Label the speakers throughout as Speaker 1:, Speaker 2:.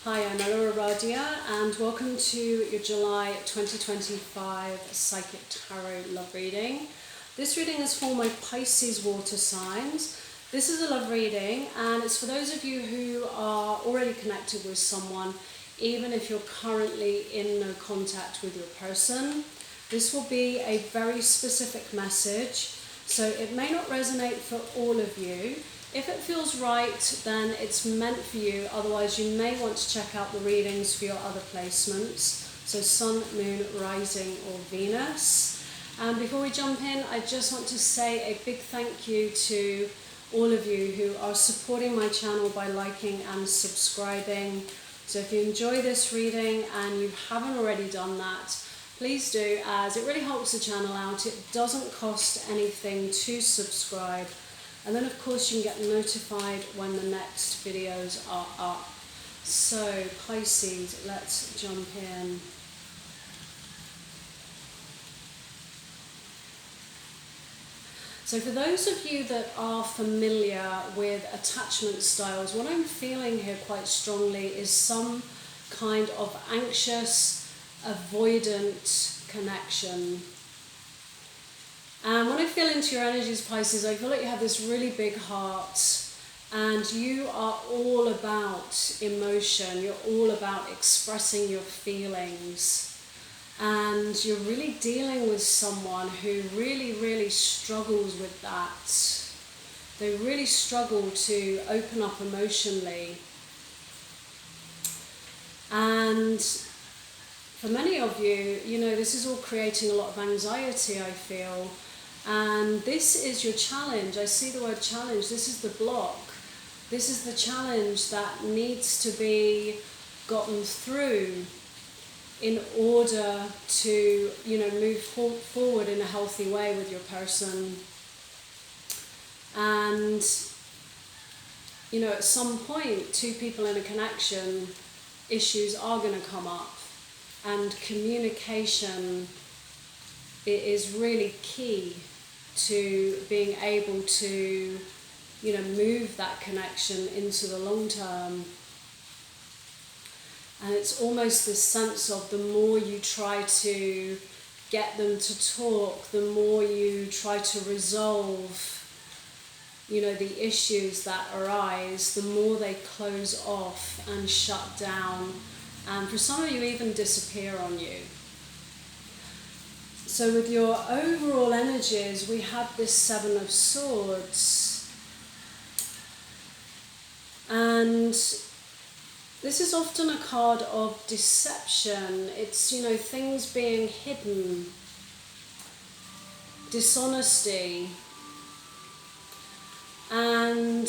Speaker 1: Hi, I'm EllaAradia and welcome to your July 2025 Psychic Tarot Love Reading. This reading is for my Pisces water signs. This is a love reading and it's for those of you who are already connected with someone, even if you're currently in no contact with your person. This will be a very specific message, so it may not resonate for all of you. If it feels right, then it's meant for you. Otherwise, you may want to check out the readings for your other placements. So Sun, Moon, Rising or Venus. And before we jump in, I just want to say a big thank you to all of you who are supporting my channel by liking and subscribing. So if you enjoy this reading and you haven't already done that, please do, as it really helps the channel out. It doesn't cost anything to subscribe. And then of course you can get notified when the next videos are up. So Pisces, let's jump in. So for those of you that are familiar with attachment styles, what I'm feeling here quite strongly is some kind of anxious, avoidant connection. And when I feel into your energies, Pisces, I feel like you have this really big heart and you are all about emotion. You're all about expressing your feelings. And you're really dealing with someone who really struggles with that. They really struggle to open up emotionally. And for many of you, you know, this is all creating a lot of anxiety, I feel. And this is your challenge. I see the word challenge. This is the block. This is the challenge that needs to be gotten through in order to, you know, move forward in a healthy way with your person. And, you know, at some point, two people in a connection, issues are going to come up. And communication is really key to being able to, you know, move that connection into the long term. And it's almost this sense of the more you try to get them to talk, the more you try to resolve, you know, the issues that arise, the more they close off and shut down. And for some of you, even disappear on you. So with your overall energies, we have this Seven of Swords. And this is often a card of deception. It's, you know, things being hidden, dishonesty. And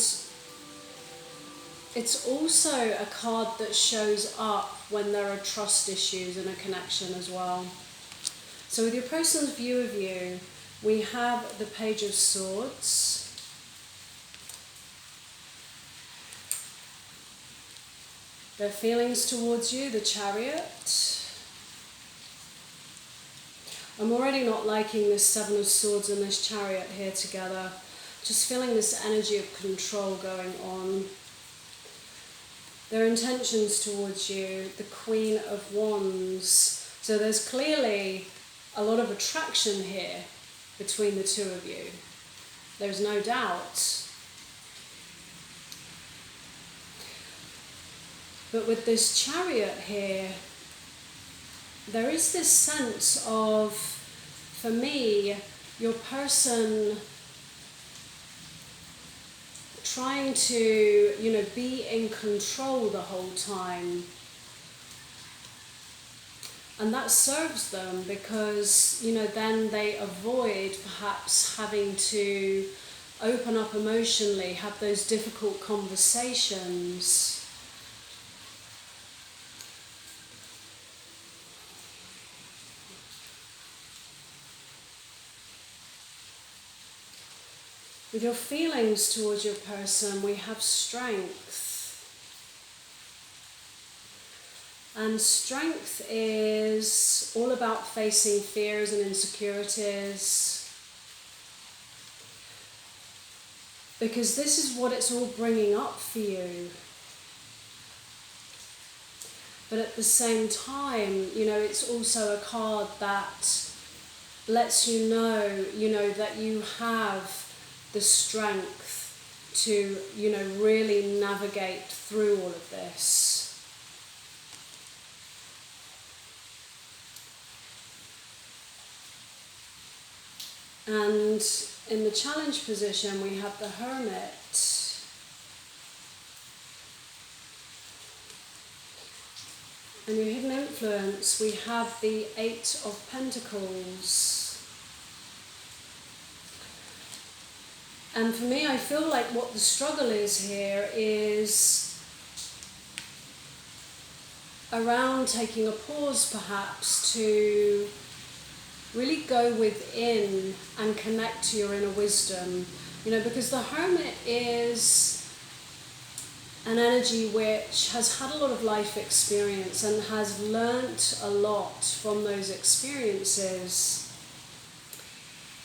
Speaker 1: it's also a card that shows up when there are trust issues in a connection as well. So with your person's view of you, we have the Page of Swords. Their feelings towards you, the Chariot. I'm already not liking this Seven of Swords and this Chariot here together. Just feeling this energy of control going on. Their intentions towards you, the Queen of Wands. So there's clearly a lot of attraction here between the two of you. There's no doubt. But with this Chariot here, there is this sense of, for me, your person trying to, you know, be in control the whole time. And that serves them because, you know, then they avoid perhaps having to open up emotionally, have those difficult conversations. With your feelings towards your person, we have strength. And strength is all about facing fears and insecurities. Because this is what it's all bringing up for you. But at the same time, it's also a card that lets you know, that you have the strength to, really navigate through all of this. And in the challenge position, we have the Hermit. And your hidden influence, we have the Eight of Pentacles. And for me, I feel like what the struggle is here is around taking a pause perhaps to really go within and connect to your inner wisdom. Because the Hermit is an energy which has had a lot of life experience and has learnt a lot from those experiences.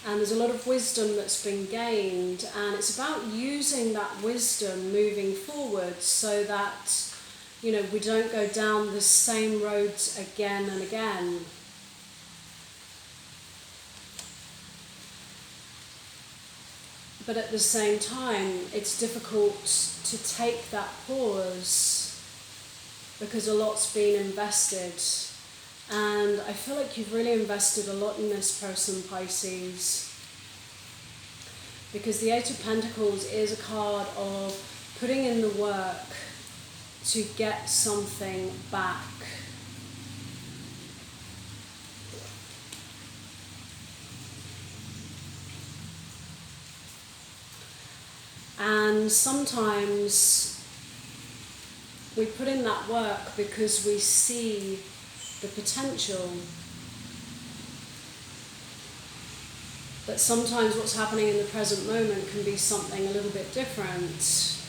Speaker 1: And there's a lot of wisdom that's been gained, and it's about using that wisdom moving forward so that, we don't go down the same roads again and again. But at the same time, it's difficult to take that pause because a lot's been invested. And I feel like you've really invested a lot in this person, Pisces. Because the Eight of Pentacles is a card of putting in the work to get something back. And sometimes we put in that work because we see the potential. But sometimes what's happening in the present moment can be something a little bit different.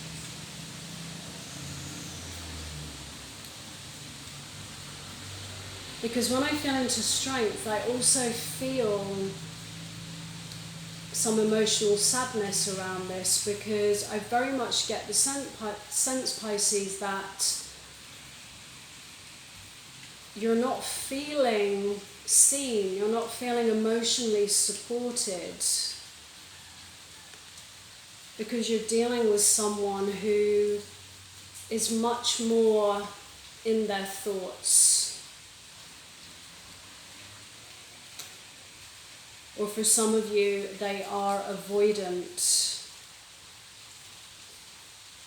Speaker 1: Because when I feel into strength, I also feel some emotional sadness around this, because I very much get the sense, Pisces, that you're not feeling seen, you're not feeling emotionally supported, because you're dealing with someone who is much more in their thoughts. Or for some of you, they are avoidant.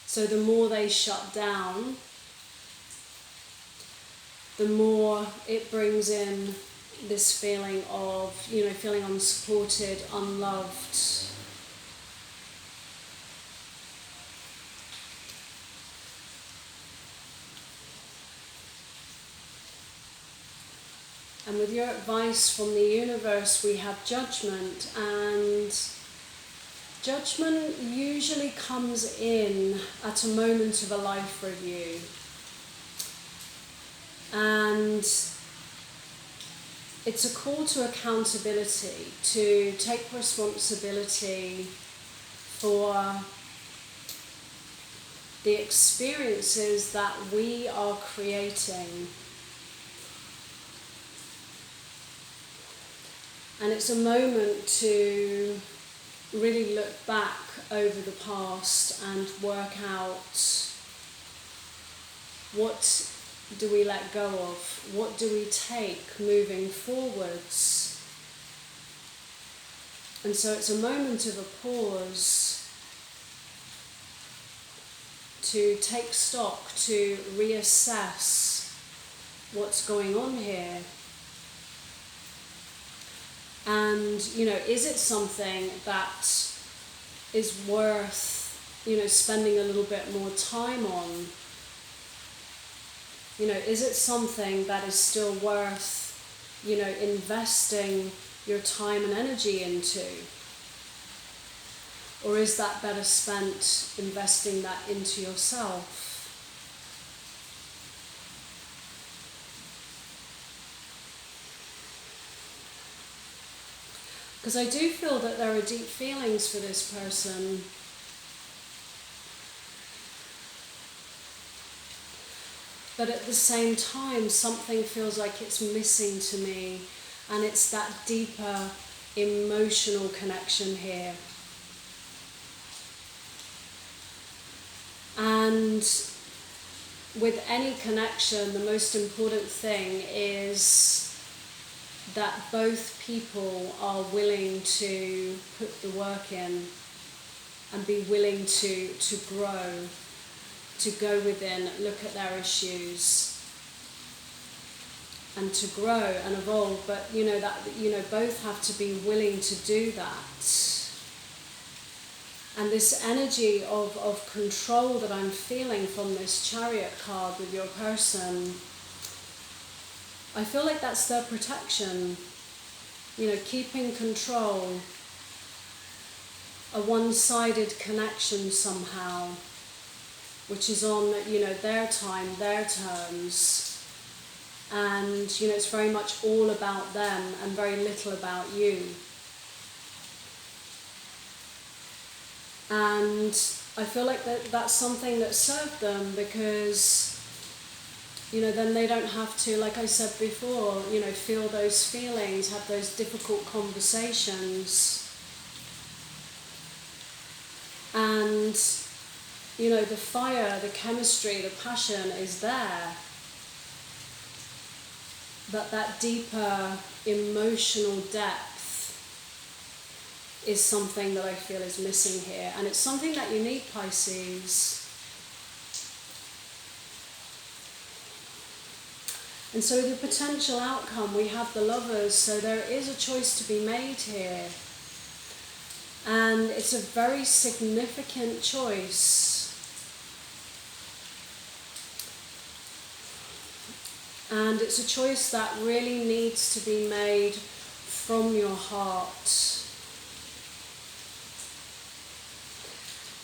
Speaker 1: So the more they shut down, the more it brings in this feeling of, feeling unsupported, unloved. And with your advice from the universe, we have judgment, and judgment usually comes in at a moment of a life review. And it's a call to accountability, to take responsibility for the experiences that we are creating. And it's a moment to really look back over the past and work out, what do we let go of? What do we take moving forwards? And so it's a moment of a pause to take stock, to reassess what's going on here. And, is it something that is worth, spending a little bit more time on? Is it something that is still worth, investing your time and energy into? Or is that better spent investing that into yourself? Because I do feel that there are deep feelings for this person. but at the same time something feels like it's missing to me, and it's that deeper emotional connection here. And with any connection, the most important thing is that both people are willing to put the work in and be willing to grow, to go within, look at their issues, and to grow and evolve. But both have to be willing to do that. And this energy of control that I'm feeling from this Chariot card with your person, I feel like that's their protection. Keeping control, a one-sided connection somehow, which is on, their time, their terms. And, it's very much all about them and very little about you. And I feel like that's something that served them, because, then they don't have to, like I said before, feel those feelings, have those difficult conversations. And, the fire, the chemistry, the passion is there. But that deeper emotional depth is something that I feel is missing here. And it's something that you need, Pisces. And so the potential outcome, we have the Lovers, so there is a choice to be made here. And it's a very significant choice. And it's a choice that really needs to be made from your heart.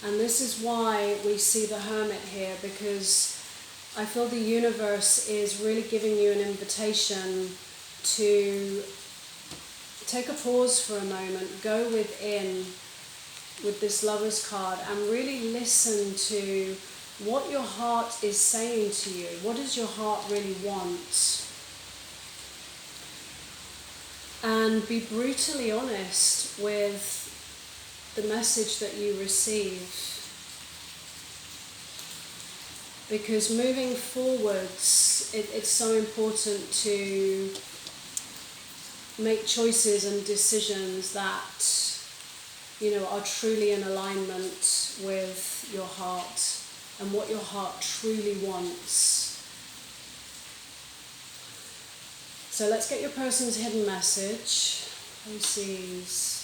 Speaker 1: And this is why we see the Hermit here, because I feel the universe is really giving you an invitation to take a pause for a moment, go within with this Lover's card and really listen to what your heart is saying to you. What does your heart really want? And be brutally honest with the message that you receive. Because moving forwards, it's so important to make choices and decisions that, are truly in alignment with your heart and what your heart truly wants. So let's get your person's hidden message. Pisces.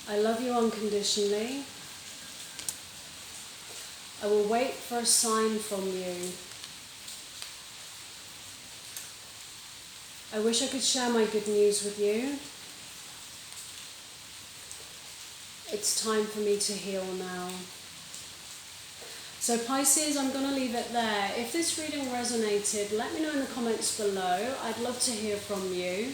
Speaker 1: I love you unconditionally. I will wait for a sign from you. I wish I could share my good news with you. It's time for me to heal now. So Pisces, I'm going to leave it there. If this reading resonated, let me know in the comments below. I'd love to hear from you.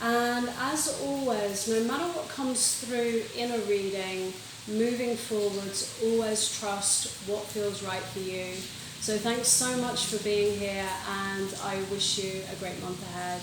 Speaker 1: And as always, no matter what comes through in a reading, moving forwards, always trust what feels right for you. So thanks so much for being here, and I wish you a great month ahead.